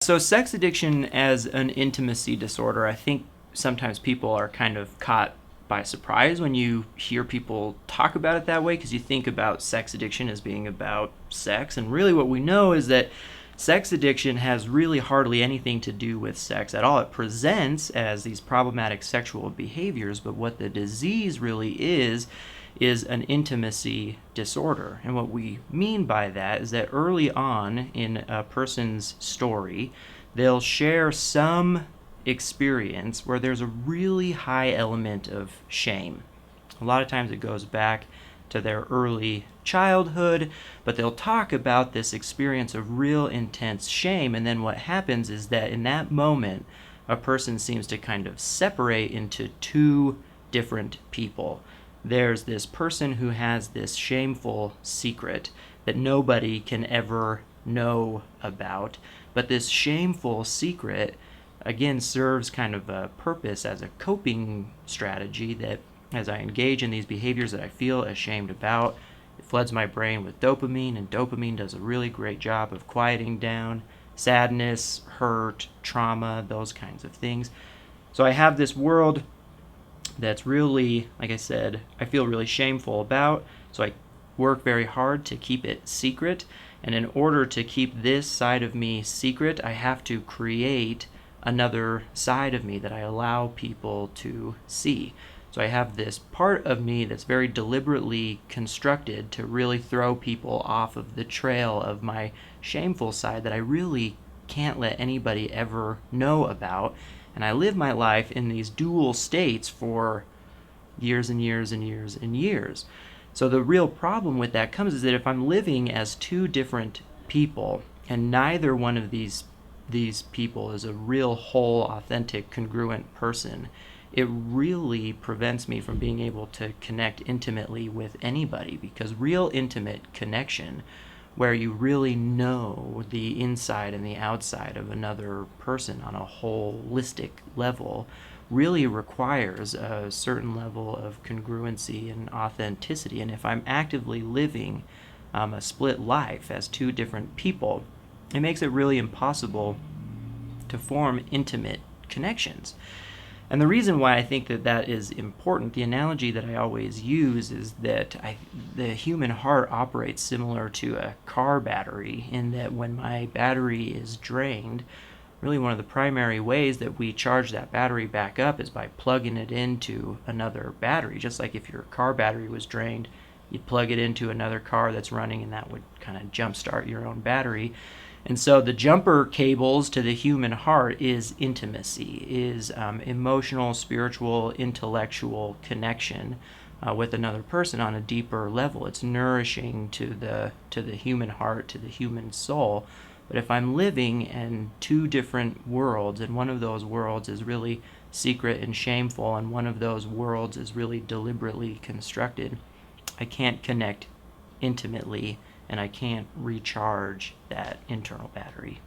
So, sex addiction as an intimacy disorder, I think sometimes people are kind of caught by surprise when you hear people talk about it that way, because you think about sex addiction as being about sex. And really, what we know is that sex addiction has really hardly anything to do with sex at all. It presents as these problematic sexual behaviors, but what the disease really is an intimacy disorder. And what we mean by that is that early on in a person's story, they'll share some experience where there's a really high element of shame. A lot of times it goes back to their early childhood, but they'll talk about this experience of real intense shame. And then what happens is that in that moment, a person seems to kind of separate into two different people. There's this person who has this shameful secret that nobody can ever know about, but this shameful secret again serves kind of a purpose as a coping strategy, that as I engage in these behaviors that I feel ashamed about, it floods my brain with dopamine, and dopamine does a really great job of quieting down sadness, hurt, trauma, those kinds of things. So I have this world that's really, like I said, I feel really shameful about, so I work very hard to keep it secret. And in order to keep this side of me secret, I have to create another side of me that I allow people to see. So I have this part of me that's very deliberately constructed to really throw people off of the trail of my shameful side that I really can't let anybody ever know about. And I live my life in these dual states for years and years and years and years. So the real problem with that comes is that if I'm living as two different people, and neither one of these people is a real, whole, authentic, congruent person, it really prevents me from being able to connect intimately with anybody. Because real intimate connection, where you really know the inside and the outside of another person on a holistic level, really requires a certain level of congruency and authenticity. And if I'm actively living a split life as two different people, it makes it really impossible to form intimate connections. And the reason why I think that is important, the analogy that I always use, is that the human heart operates similar to a car battery, in that when my battery is drained, really one of the primary ways that we charge that battery back up is by plugging it into another battery. Just like if your car battery was drained, you'd plug it into another car that's running, and that would kind of jumpstart your own battery. And so the jumper cables to the human heart is intimacy, is emotional, spiritual, intellectual connection with another person on a deeper level. It's nourishing to the human heart, to the human soul. But if I'm living in two different worlds, and one of those worlds is really secret and shameful, and one of those worlds is really deliberately constructed, I can't connect intimately, and I can't recharge that internal battery.